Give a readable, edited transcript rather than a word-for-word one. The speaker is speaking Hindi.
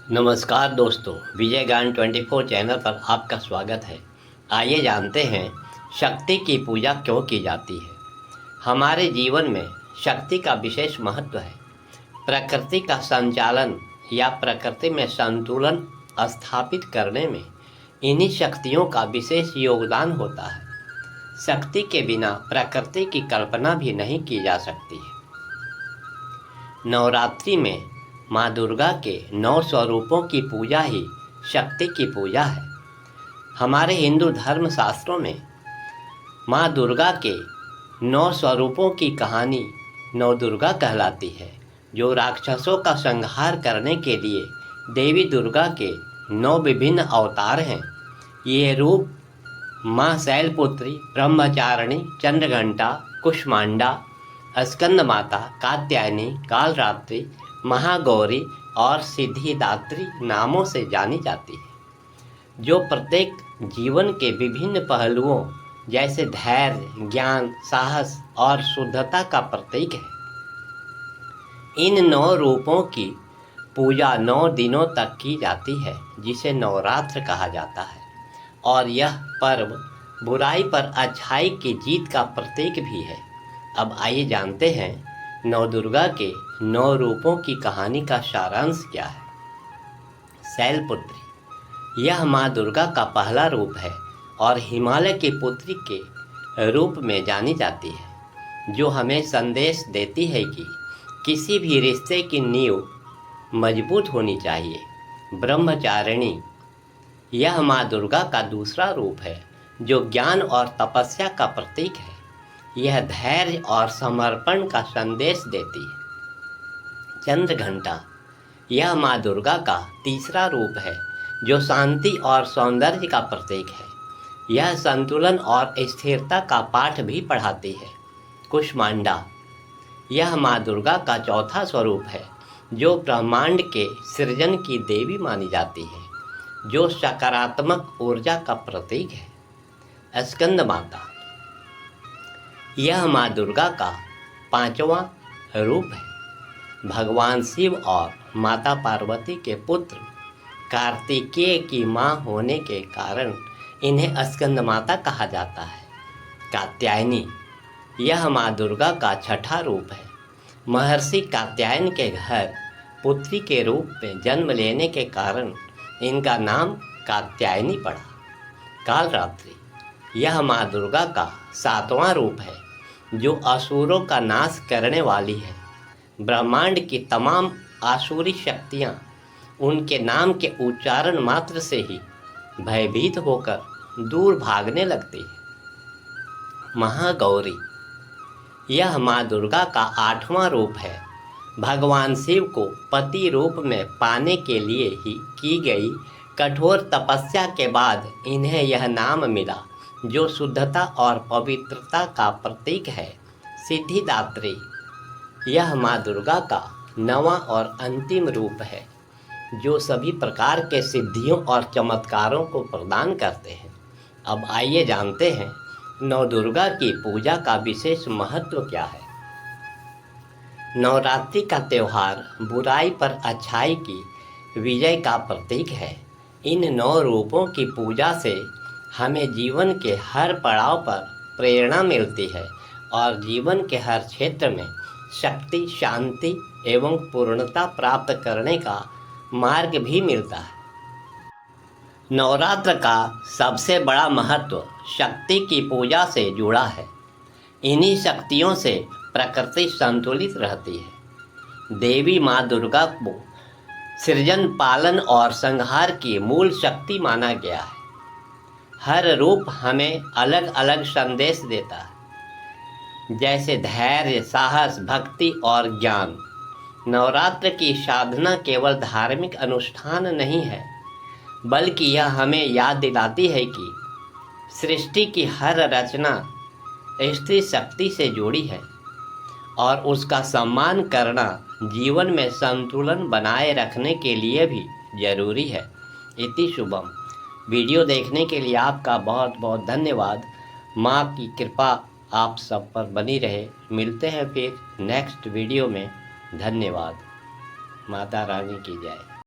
नमस्कार दोस्तों, विजय ज्ञान 24 चैनल पर आपका स्वागत है। आइए जानते हैं शक्ति की पूजा क्यों की जाती है। हमारे जीवन में शक्ति का विशेष महत्व है। प्रकृति का संचालन या प्रकृति में संतुलन स्थापित करने में इन्हीं शक्तियों का विशेष योगदान होता है। शक्ति के बिना प्रकृति की कल्पना भी नहीं की जा सकती है। नवरात्रि में माँ दुर्गा के 9 स्वरूपों की पूजा ही शक्ति की पूजा है। हमारे हिंदू धर्म शास्त्रों में माँ दुर्गा के 9 स्वरूपों की कहानी नवदुर्गा कहलाती है, जो राक्षसों का संहार करने के लिए देवी दुर्गा के 9 विभिन्न अवतार हैं। ये रूप माँ शैलपुत्री, ब्रह्मचारिणी, चंद्रघंटा, कुष्मांडा, स्कंद माता, कात्यायनी, कालरात्रि, महागौरी और सिद्धिदात्री नामों से जानी जाती है, जो प्रत्येक जीवन के विभिन्न पहलुओं जैसे धैर्य, ज्ञान, साहस और शुद्धता का प्रतीक है। इन 9 रूपों की पूजा 9 दिनों तक की जाती है, जिसे नवरात्र कहा जाता है, और यह पर्व बुराई पर अच्छाई की जीत का प्रतीक भी है। अब आइए जानते हैं नवदुर्गा के 9 रूपों की कहानी का सारांश क्या है। शैलपुत्री, यह माँ दुर्गा का पहला रूप है और हिमालय की पुत्री के रूप में जानी जाती है, जो हमें संदेश देती है कि किसी भी रिश्ते की नींव मजबूत होनी चाहिए। ब्रह्मचारिणी, यह माँ दुर्गा का दूसरा रूप है, जो ज्ञान और तपस्या का प्रतीक है। यह धैर्य और समर्पण का संदेश देती है। चंद्रघंटा, यह माँ दुर्गा का तीसरा रूप है, जो शांति और सौंदर्य का प्रतीक है। यह संतुलन और स्थिरता का पाठ भी पढ़ाती है। कुष्मांडा, यह माँ दुर्गा का चौथा स्वरूप है, जो ब्रह्मांड के सृजन की देवी मानी जाती है, जो सकारात्मक ऊर्जा का प्रतीक है। स्कंद माता, यह माँ दुर्गा का 5वां रूप है। भगवान शिव और माता पार्वती के पुत्र कार्तिकेय की माँ होने के कारण इन्हें स्कंद माता कहा जाता है। कात्यायनी, यह माँ दुर्गा का 6ठा रूप है। महर्षि कात्यायन के घर पुत्री के रूप में जन्म लेने के कारण इनका नाम कात्यायनी पड़ा। कालरात्रि, यह माँ दुर्गा का 7वां रूप है, जो असुरों का नाश करने वाली है। ब्रह्मांड की तमाम आसुरी शक्तियाँ उनके नाम के उच्चारण मात्र से ही भयभीत होकर दूर भागने लगती है। महागौरी, यह माँ दुर्गा का 8वां रूप है। भगवान शिव को पति रूप में पाने के लिए ही की गई कठोर तपस्या के बाद इन्हें यह नाम मिला, जो शुद्धता और पवित्रता का प्रतीक है। सिद्धिदात्री, यह माँ दुर्गा का 9वां और अंतिम रूप है, जो सभी प्रकार के सिद्धियों और चमत्कारों को प्रदान करते हैं। अब आइए जानते हैं नवदुर्गा की पूजा का विशेष महत्व क्या है। नवरात्रि का त्यौहार बुराई पर अच्छाई की विजय का प्रतीक है। इन 9 रूपों की पूजा से हमें जीवन के हर पड़ाव पर प्रेरणा मिलती है और जीवन के हर क्षेत्र में शक्ति, शांति एवं पूर्णता प्राप्त करने का मार्ग भी मिलता है। नवरात्र का सबसे बड़ा महत्व शक्ति की पूजा से जुड़ा है। इन्हीं शक्तियों से प्रकृति संतुलित रहती है। देवी माँ दुर्गा को सृजन, पालन और संहार की मूल शक्ति माना गया है। हर रूप हमें अलग अलग संदेश देता है, जैसे धैर्य, साहस, भक्ति और ज्ञान। नवरात्र की साधना केवल धार्मिक अनुष्ठान नहीं है, बल्कि यह हमें याद दिलाती है कि सृष्टि की हर रचना स्त्री शक्ति से जुड़ी है और उसका सम्मान करना जीवन में संतुलन बनाए रखने के लिए भी जरूरी है। इति शुभम। वीडियो देखने के लिए आपका बहुत बहुत धन्यवाद। माँ की कृपा आप सब पर बनी रहे। मिलते हैं फिर नेक्स्ट वीडियो में। धन्यवाद। माता रानी की जय।